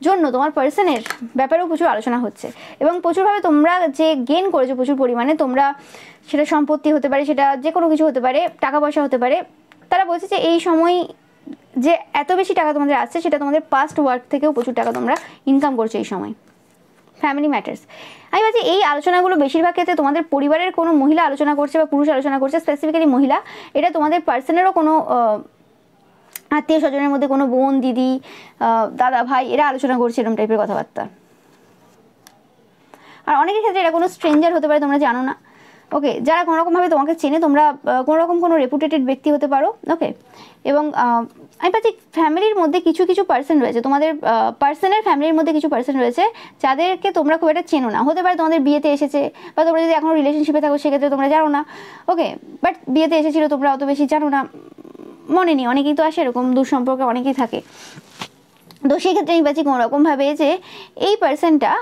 জন্য তোমার পার্সনের ব্যাপারেও প্রচুর আলোচনা হচ্ছে, এবং প্রচুরভাবে তোমরা যে গেন করেছো প্রচুর পরিমাণে, তোমরা সেটা সম্পত্তি হতে পারে, সেটা যে কোনো কিছু হতে পারে, টাকা পয়সা হতে পারে। তারা বলছে যে এই সময় যে এত বেশি টাকা তোমাদের আসছে সেটা তোমাদের পাস্ট ওয়ার্ক থেকেও প্রচুর টাকা তোমরা ইনকাম করছো এই সময়। ফ্যামিলি ম্যাটার্স, আমি বলছি এই আলোচনাগুলো বেশিরভাগ ক্ষেত্রে তোমাদের পরিবারের কোনো মহিলা আলোচনা করছে বা পুরুষ আলোচনা করছে, স্পেসিফিক্যালি মহিলা। এটা তোমাদের পার্সনেরও কোনো আত্মীয় স্বজনের মধ্যে কোনো বোন, দিদি, দাদা, ভাই, এরা আলোচনা করছে এরকম টাইপের কথাবার্তা। আর অনেকের ক্ষেত্রে এটা কোনো স্ট্রেঞ্জার হতে পারে, তোমরা জানো না। ওকে, যারা কোনোরকমভাবে তোমাকে চেনে, তোমরা কোনোরকম কোনো রেপুটেটেড ব্যক্তি হতে পারো। ওকে, এবং আমি পাচ্ছি ফ্যামিলির মধ্যে কিছু কিছু পার্সন রয়েছে, তোমাদের পার্সনের ফ্যামিলির মধ্যে কিছু পার্সন রয়েছে যাদেরকে তোমরা খুব একটা চেনো না। হতে পারে তোমাদের বিয়েতে এসেছে, বা তোমরা যদি এখনও রিলেশনশিপে থাকো সেক্ষেত্রে তোমরা জানো না। ওকে, বাট বিয়েতে এসেছিলো, তোমরা অত বেশি জানো না, মনে নেই। অনেকেই তো আসে এরকম, দূর সম্পর্কে অনেকেই থাকে। তো সেক্ষেত্রে আমি পাচ্ছি কোনোরকমভাবে যে এই পার্সনটা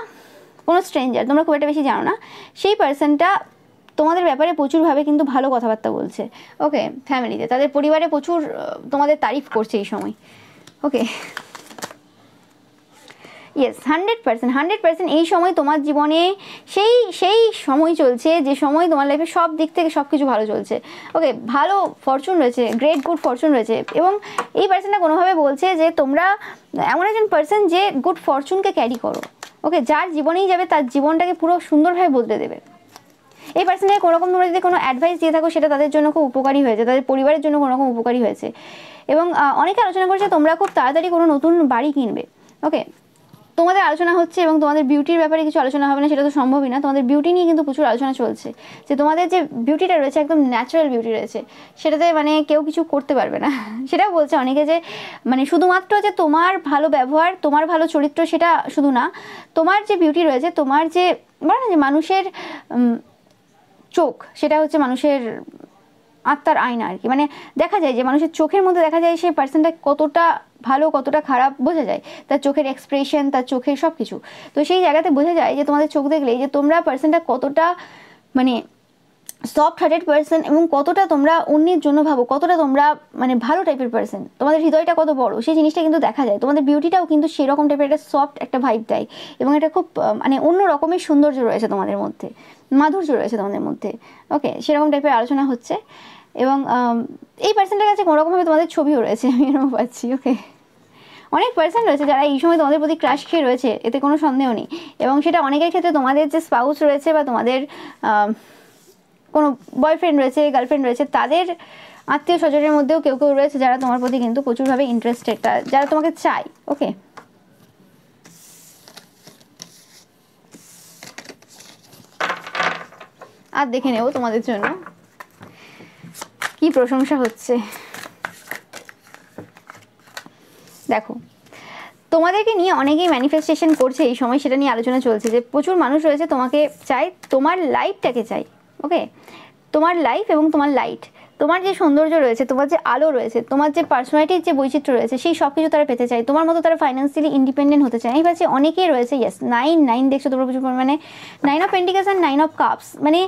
কোনো স্ট্রেঞ্জার, তোমরা খুব একটা বেশি জানো না, সেই পার্সনটা তোমাদের ব্যাপারে প্রচুরভাবে কিন্তু ভালো কথাবার্তা বলছে। ওকে, ফ্যামিলিতে তাদের পরিবারে প্রচুর তোমাদের তারিফ করছে এই সময়। ওকে, ইয়েস, 100% এই সময় তোমার জীবনে সেই সময় চলছে যে সময় তোমার লাইফে সব দিক থেকে সব কিছু ভালো চলছে। ওকে, ভালো ফরচুন রয়েছে, গ্রেট গুড ফরচুন রয়েছে, এবং এই পার্সনটা কোনোভাবে বলছে যে তোমরা এমন একজন পার্সন যে গুড ফরচুনকে ক্যারি করো। ওকে, যার জীবনেই যাবে তার জীবনটাকে পুরো সুন্দরভাবে বদলে দেবে। এই পার্সনের কোনোরকম তোমরা যদি কোনো অ্যাডভাইস দিয়ে থাকো সেটা তাদের জন্য খুব উপকারী হয়েছে, তাদের পরিবারের জন্য কোনোরকম উপকারী হয়েছে। এবং অনেকে আলোচনা করছে তোমরা খুব তাড়াতাড়ি কোনো নতুন বাড়ি কিনবে। ওকে, তোমাদের আলোচনা হচ্ছে, এবং তোমাদের বিউটির ব্যাপারে কিছু আলোচনা হবে না সেটা তো সম্ভবই না। তোমাদের বিউটি নিয়ে কিন্তু প্রচুর আলোচনা চলছে, যে তোমাদের যে বিউটিটা রয়েছে একদম ন্যাচারাল বিউটি রয়েছে, সেটাতে মানে কেউ কিছু করতে পারবে না। সেটাও বলছে অনেকে যে মানে শুধুমাত্র যে তোমার ভালো ব্যবহার, তোমার ভালো চরিত্র সেটা শুধু না, তোমার যে বিউটি রয়েছে, তোমার যে বলে না যে মানুষের চোখ, সেটা হচ্ছে মানুষের আত্মার আয়না আর কি। মানে দেখা যায় যে মানুষের চোখের মধ্যে দেখা যায় সেই পার্সনটা কতটা ভালো কতটা খারাপ বোঝা যায়, তার চোখের এক্সপ্রেশন, তার চোখের সব কিছু। তো সেই জায়গাতে বোঝা যায় যে তোমাদের চোখ দেখলেই যে তোমরা পার্সনটা কতটা মানে সফট হার্টেড পার্সন, এবং কতটা তোমরা অন্যের জন্য ভাবো, কতটা তোমরা মানে ভালো টাইপের পার্সন, তোমাদের হৃদয়টা কত বড় সেই জিনিসটা কিন্তু দেখা যায়। তোমাদের বিউটিটাও কিন্তু সেরকম টাইপের একটা সফট একটা ভাইব দেয়, এবং এটা খুব মানে অন্য রকমের সৌন্দর্য রয়েছে তোমাদের মধ্যে, মাধুর্য রয়েছে তোমাদের মধ্যে। ওকে, সেরকম টাইপের আলোচনা হচ্ছে, এবং এই পার্সনটার কাছে কোনোরকমভাবে তোমাদের ছবিও রয়েছে, আমি এরকম পাচ্ছি। ওকে, অনেক পার্সন রয়েছে যারা এই সময় তোমাদের প্রতি ক্রাশ খেয়ে রয়েছে, এতে কোনো সন্দেহ নেই। এবং সেটা অনেকের ক্ষেত্রে তোমাদের যে স্পাউস রয়েছে বা তোমাদের কোনো বয়ফ্রেন্ড রয়েছে, গার্লফ্রেন্ড রয়েছে, তাদের আত্মীয় স্বজনের মধ্যেও কেউ কেউ রয়েছে যারা তোমার প্রতি কিন্তু প্রচুরভাবে ইন্টারেস্টেড, যারা তোমাকে চায়। ওকে, আর দেখে নেব তোমাদের জন্য কি প্রশংসা হচ্ছে। দেখো, তোমাদেরকে নিয়ে অনেকেই ম্যানিফেস্টেশন করছে এই সময়, সেটা নিয়ে আলোচনা চলছে যে প্রচুর মানুষ রয়েছে তোমাকে চাই, তোমার লাইফটাকে চাই। ওকে, তোমার লাইফ এবং তোমার লাইট, তোমার যে সৌন্দর্য রয়েছে, তোমার যে আলো রয়েছে, তোমার যে পার্সোনালিটির যে বৈচিত্র্য রয়েছে, সেই সব কিছু তারা পেতে চায়। তোমার মতো তারা ফাইন্যান্সিয়ালি ইন্ডিপেন্ডেন্ট হতে চায়। এই পাশে অনেকেই রয়েছে, ইয়েস 9 দেখছো তোমরা প্রচুর পরিমাণে, 9 of pentacles and 9 of cups, মানে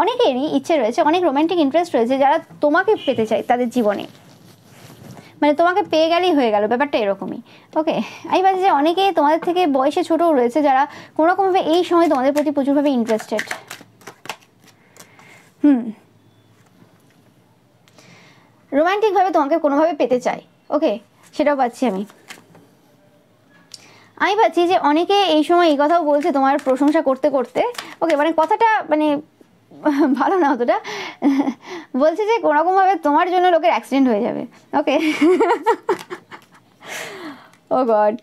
অনেকেরই ইচ্ছে রয়েছে, অনেক রোম্যান্টিক ইন্টারেস্ট রয়েছে যারা তোমাকে পেতে চায় তাদের জীবনে, মানে তোমাকে পেয়ে গেলেই হয়ে গেল, ব্যাপারটা এরকমই। ওকে, আমি ভাবছি যে অনেকে তোমাদের থেকে বয়সে ছোটও রয়েছে যারা কোনোরকমভাবে এই সময় তোমাদের প্রতি প্রচুরভাবে ইন্টারেস্টেড। রোম্যান্টিকভাবে তোমাকে কোনোভাবে পেতে চাই। ওকে, সেটাও পাচ্ছি আমি পাচ্ছি যে অনেকে এই সময় এই কথাও বলছে তোমার প্রশংসা করতে করতে। ওকে, মানে কথাটা মানে ভালো না অতটা, বলছে যে কোনোরকমভাবে তোমার জন্য লোকের অ্যাক্সিডেন্ট হয়ে যাবে। ওকে, ও গড,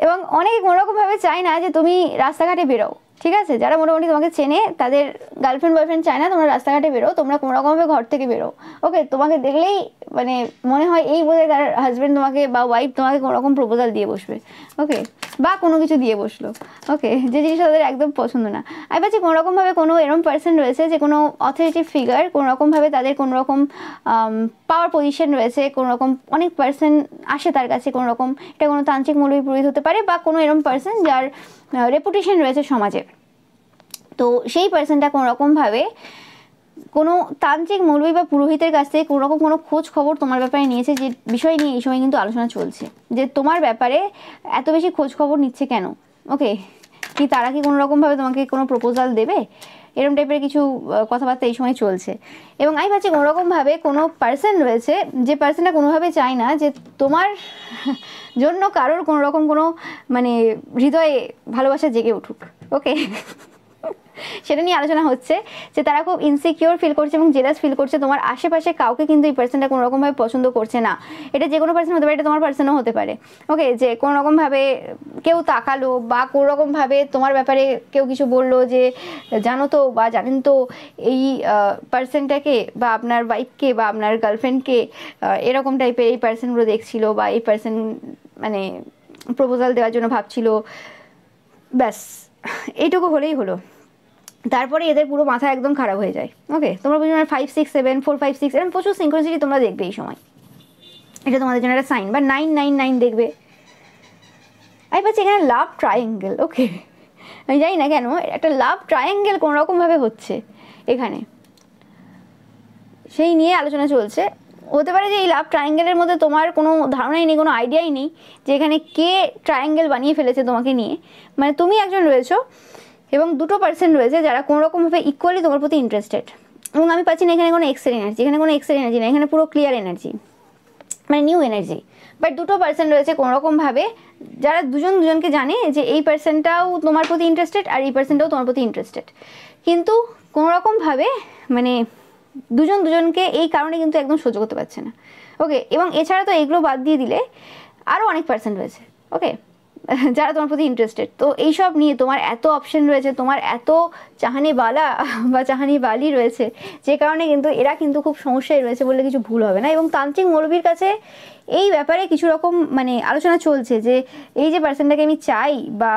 এবং অনেকে কোনোরকমভাবে চায় না যে তুমি রাস্তাঘাটে বেরো, ঠিক আছে? যারা মোটামুটি তোমাকে চেনে তাদের গার্লফ্রেন্ড বয়ফ্রেন্ড চায় না তোমরা রাস্তাঘাটে বেরো, তোমরা কোনোরকমভাবে ঘর থেকে বেরো। ওকে, তোমাকে দেখলেই মানে মনে হয় এই বোধহয় তার হাজব্যান্ড তোমাকে বা ওয়াইফ তোমাকে কোনোরকম প্রপোজাল দিয়ে বসবে। ওকে, বা কোনো কিছু দিয়ে বসলো। ওকে, যে জিনিসটা তাদের একদম পছন্দ না। আমি পাচ্ছি কোনোরকমভাবে কোনো এরকম পার্সন রয়েছে যে কোনো অথরিটি ফিগার, কোনোরকমভাবে তাদের কোনোরকম পাওয়ার পজিশন রয়েছে, কোনোরকম অনেক পার্সন আসে তার কাছে, কোনোরকম এটা কোনো তান্ত্রিক মৌলবী পুরোহিত হতে পারে বা কোনো এরকম পার্সন যার রেপুটেশন রয়েছে সমাজে। তো সেই পার্সনটা কোনোরকমভাবে কোনো তান্ত্রিক মৌলবী বা পুরোহিতের কাছ থেকে কোনোরকম কোনো খোঁজ খবর তোমার ব্যাপারে নিয়েছে, যে বিষয় নিয়ে এই সময় কিন্তু আলোচনা চলছে যে তোমার ব্যাপারে এত বেশি খোঁজ খবর নিচ্ছে কেন। ওকে, কি তারা কি কোনোরকমভাবে তোমাকে কোনো প্রপোজাল দেবে, এরকম টাইপের কিছু কথাবার্তা এই সময় চলছে। এবং আমি ভাবছি কোনোরকমভাবে কোনো পার্সন রয়েছে যে পার্সনটা কোনোভাবে চায় না যে তোমার জন্য কারোর কোনোরকম কোনো মানে হৃদয়ে ভালোবাসা জেগে উঠুক। ওকে, সেটা নিয়ে আলোচনা হচ্ছে যে তারা খুব ইনসিকিউর ফিল করছে এবং জেলাস ফিল করছে তোমার আশেপাশে কাউকে, কিন্তু এই পার্সনটা কোনোরকমভাবে পছন্দ করছে না। এটা যে কোনো পার্সন হতে পারে, এটা তোমার পার্সনও হতে পারে। ওকে, যে কোনোরকমভাবে কেউ তাকালো বা কোনোরকমভাবে তোমার ব্যাপারে কেউ কিছু বললো যে জানো তো বা জানেন তো এই পার্সনটাকে বা আপনার ওয়াইফকে বা আপনার গার্লফ্রেন্ডকে এরকম টাইপের এই পার্সনগুলো দেখছিল বা এই পার্সন মানে প্রপোজাল দেওয়ার জন্য ভাবছিল, ব্যাস এইটুকু হলেই হলো। তারপরে এদের পুরো মাথা একদম খারাপ হয়ে যায়। ওকে, তোমরা বুঝবে 5 6 7 4 5 6 এরকম প্রচুর সিনক্রোনিসিটি তোমরা দেখবে এই সময়, এটা তোমাদের জন্য একটা সাইন। বা 9 9 9 দেখবে। আমি পাচ্ছি এখানে লাভ ট্রায়াঙ্গেল। ওকে, আমি জানি না কেন একটা লাভ ট্রায়াঙ্গেল কোনোরকমভাবে হচ্ছে এখানে, সেই নিয়ে আলোচনা চলছে। হতে পারে যে এই লাভ ট্রায়াঙ্গেলের মধ্যে তোমার কোনো ধারণাই নেই, কোনো আইডিয়াই নেই যে এখানে কে ট্রায়াঙ্গেল বানিয়ে ফেলেছে তোমাকে নিয়ে। মানে তুমি একজন রয়েছো এবং দুটো পার্সন রয়েছে যারা কোনোরকমভাবে ইকুয়ালি তোমার প্রতি ইন্টারেস্টেড। এবং আমি পাচ্ছি না এখানে কোনো এক্সের এনার্জি, এখানে কোনো এক্সের এনার্জি না, এখানে পুরো ক্লিয়ার এনার্জি, মানে নিউ এনার্জি। বাট দুটো পার্সন রয়েছে কোনোরকমভাবে যারা দুজন দুজনকে জানে যে এই পার্সনটাও তোমার প্রতি ইন্টারেস্টেড আর এই পার্সনটাও তোমার প্রতি ইন্টারেস্টেড, কিন্তু কোনোরকমভাবে মানে দুজন দুজনকে এই কারণে কিন্তু একদম সহ্য করতে পারছে না। ওকে, এবং এছাড়া তো এগুলো বাদ দিয়ে দিলে আরও অনেক পার্সন রয়েছে। ওকে, যারা তোমার প্রতি ইন্টারেস্টেড। তো এইসব নিয়ে তোমার এত অপশন রয়েছে, তোমার এত চাহানিওয়ালা বা চাহানিওয়ালি রয়েছে, যে কারণে কিন্তু এরা কিন্তু খুব সমস্যায় রয়েছে বললে কিছু ভুল হবে না। এবং তান্ত্রিক মৌলবীর কাছে এই ব্যাপারে কিছু রকম মানে আলোচনা চলছে যে এই যে পার্সনটাকে আমি চাই বা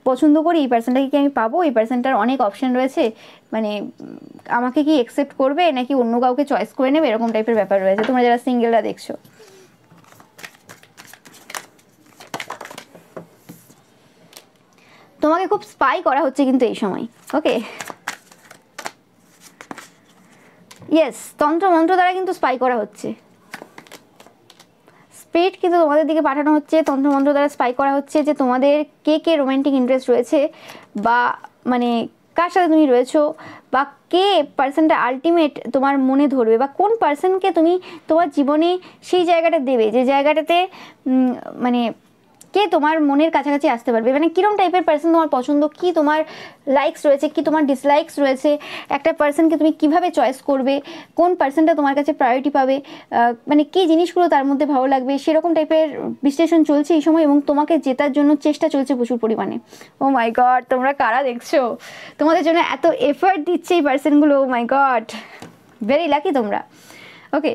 পছন্দ করি, এই পার্সনটাকে কি আমি পাবো, এই পার্সনটার অনেক অপশন রয়েছে, মানে আমাকে কি অ্যাকসেপ্ট করবে নাকি অন্য কাউকে চয়েস করে নেবে, এরকম টাইপের ব্যাপার রয়েছে তোমরা যারা সিঙ্গেলরা দেখছো। তোমাকে খুব স্পাই করা হচ্ছে কিন্তু এই সময়। ওকে, ইয়েস, তন্ত্র মন্ত্র দ্বারা কিন্তু স্পাই করা হচ্ছে, স্পিরিট কিন্তু তোমাদের দিকে পাঠানো হচ্ছে, তন্ত্রমন্ত্র দ্বারা স্পাই করা হচ্ছে যে তোমাদের কে কে রোম্যান্টিক ইন্টারেস্ট রয়েছে বা মানে কার সাথে তুমি রয়েছো, বা কে পার্সনটা আলটিমেট তোমার মনে ধরবে, বা কোন পার্সনকে তুমি তোমার জীবনে সেই জায়গাটা দেবে যে জায়গাটাতে মানে কে তোমার মনের কাছাকাছি আসতে পারবে, মানে কীরকম টাইপের পার্সন তোমার পছন্দ, কি তোমার লাইকস রয়েছে, কি তোমার ডিসলাইকস রয়েছে, একটা পার্সনকে তুমি কিভাবে চয়েস করবে, কোন পার্সনটা তোমার কাছে প্রায়োরিটি পাবে, মানে কী জিনিসগুলো তার মধ্যে ভালো লাগবে, সেরকম টাইপের বিশ্লেষণ চলছে এই সময়। এবং তোমাকে জেতার জন্য চেষ্টা চলছে প্রচুর পরিমাণে। ও মাই গড, তোমরা কারা দেখছো, তোমাদের জন্য এত এফার্ট দিচ্ছে এই পার্সনগুলো। ও মাই গড, ভেরি লাকি তোমরা। ওকে,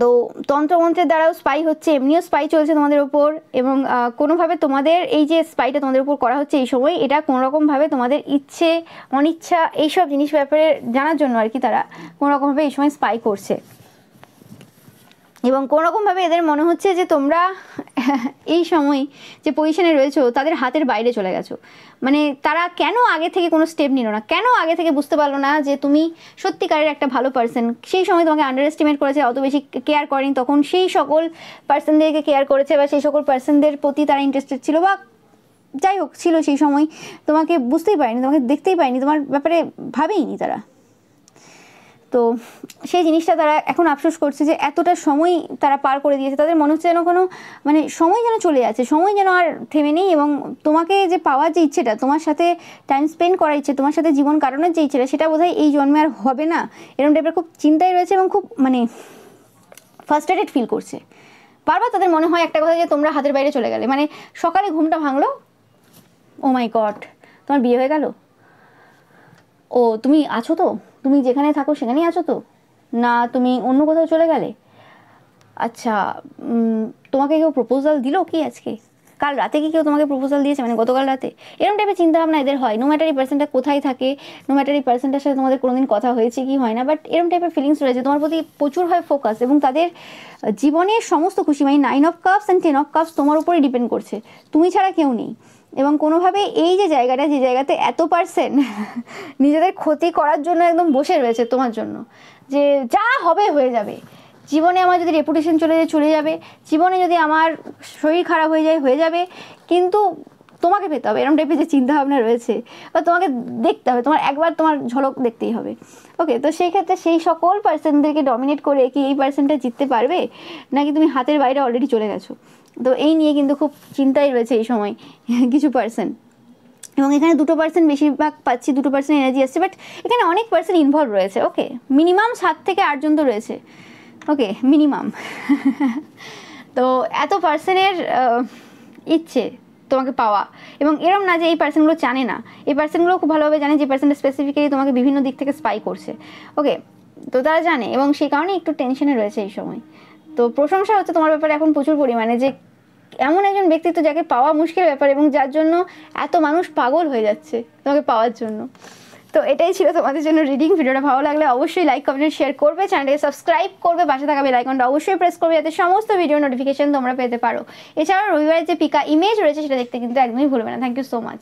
তো তন্ত্রমন্ত্রের দ্বারাও স্পাই হচ্ছে, এমনিও স্পাই চলছে তোমাদের ওপর, এবং কোনোভাবে তোমাদের এই যে স্পাইটা তোমাদের উপর করা হচ্ছে এই সময়, এটা কোনোরকমভাবে তোমাদের ইচ্ছে অনিচ্ছা এইসব জিনিস ব্যাপারে জানার জন্য আর কি তারা কোনোরকমভাবে এই সময় স্পাই করছে। এবং কোনোরকমভাবে এদের মনে হচ্ছে যে তোমরা এই সময় যে পজিশনে রয়েছো তাদের হাতের বাইরে চলে গেছো। মানে তারা কেন আগে থেকে কোনো স্টেপ নিল না, কেন আগে থেকে বুঝতে পারলো না যে তুমি সত্যিকারের একটা ভালো পার্সন। সেই সময় তোমাকে আন্ডার এস্টিমেট করেছে, অত বেশি কেয়ার করেনি, তখন সেই সকল পার্সনদেরকে কেয়ার করেছে বা সেই সকল পার্সনদের প্রতি তারা ইন্টারেস্টেড ছিল বা যাই হোক ছিল সেই সময়, তোমাকে বুঝতেই পারেনি, তোমাকে দেখতেই পায়নি, তোমার ব্যাপারে ভাবেইনি তারা। তো সেই জিনিসটা তারা এখন আফসোস করছে যে এতটা সময় তারা পার করে দিয়েছে, তাদের মনে হচ্ছে যেন কোনো মানে সময় যেন চলে যাচ্ছে, সময় যেন আর থেমে নেই। এবং তোমাকে যে পাওয়ার যে ইচ্ছেটা, তোমার সাথে টাইম স্পেন্ড করার ইচ্ছে, তোমার সাথে জীবন কাটানোর যে ইচ্ছেটা, সেটা বোধহয় এই জন্মে আর হবে না, এরকম টাইপের খুব চিন্তায় রয়েছে এবং খুব মানে ফার্স্ট্রেটেড ফিল করছে। বারবার তাদের মনে হয় একটা কথা যে তোমরা হাতের বাইরে চলে গেলে। মানে সকালে ঘুমটা ভাঙলো, ও মাই গড তোমার বিয়ে হয়ে গেল, ও তুমি আছো তো, তুমি যেখানে থাকো সেখানেই আছো তো, না তুমি অন্য কোথাও চলে গেলে, আচ্ছা তোমাকে কেউ প্রপোজাল দিল কি আজকে, কাল রাতে কি কেউ তোমাকে প্রপোজাল দিয়েছে, মানে গতকাল রাতে, এরকম টাইপের চিন্তাভাবনা এদের হয়। নো ম্যাটার এই পার্সনটা কোথায় থাকে, নো ম্যাটার এই পার্সনটার সাথে তোমাদের কোনোদিন কথা হয়েছে কি হয় না, বাট এরকম টাইপের ফিলিংস রয়েছে তোমার প্রতি প্রচুর হয় ফোকাস। এবং তাদের জীবনের সমস্ত খুশি মানে 9 of cups and 10 of cups তোমার উপরে ডিপেন্ড করছে, তুমি ছাড়া কেউ নেই। এবং কোনোভাবে এই যে জায়গাটা, যে জায়গাতে এত পার্সেন্ট নিজেদের ক্ষতি করার জন্য একদম বসে রয়েছে তোমার জন্য, যে যা হবে হয়ে যাবে, জীবনে আমার যদি রেপুটেশন চলে যায় চলে যাবে, জীবনে যদি আমার শরীর খারাপ হয়ে যায় হয়ে যাবে, কিন্তু তোমাকে পেতে হবে, এরকম টাইপের যে চিন্তাভাবনা রয়েছে, বা তোমাকে দেখতে হবে, তোমার একবার তোমার ঝলক দেখতেই হবে। ওকে, তো সেই ক্ষেত্রে সেই সকল পার্সনদেরকে ডমিনেট করে কি এই পার্সনটা জিততে পারবে, নাকি তুমি হাতের বাইরে অলরেডি চলে গেছো? তো এই নিয়ে কিন্তু খুব চিন্তাই রয়েছে এই সময় কিছু পার্সন। এবং এখানে 2% বেশিরভাগ পাচ্ছি, 2% এনার্জি আসছে, বাট এখানে অনেক পার্সন ইনভলভ রয়েছে। ওকে, মিনিমাম 7 থেকে 8 জন তো রয়েছে, ওকে মিনিমাম। তো এত পার্সনের ইচ্ছে তোমাকে পাওয়া, এবং এরম না যে এই পার্সনগুলো জানে না, এই পার্সনগুলো খুব ভালোভাবে জানে যে পার্সনটা স্পেসিফিক্যালি তোমাকে বিভিন্ন দিক থেকে স্পাই করছে। ওকে, তো তারা জানে এবং সেই কারণে একটু টেনশনে রয়েছে এই সময়। তো প্রশংসা হচ্ছে তোমার ব্যাপারে এখন প্রচুর পরিমাণে, যে এমন একজন ব্যক্তিত্ব যাকে পাওয়া মুশকিল ব্যাপার এবং যার জন্য এত মানুষ পাগল হয়ে যাচ্ছে তোমাকে পাওয়ার জন্য। তো এটাই ছিল তোমাদের জন্য রিডিং। ভিডিওটা ভালো লাগলে অবশ্যই লাইক কমেন্ট শেয়ার করবে, চ্যানেলটাকে সাবস্ক্রাইব করবে, পাশে থাকা বেল আইকনটা অবশ্যই প্রেস করবে যাতে সমস্ত ভিডিও নোটিফিকেশন তোমরা পেতে পারো। এছাড়াও রবিবারের যে পিকা ইমেজ রয়েছে সেটা দেখতে কিন্তু একদমই ভুলবে না। Thank you so much.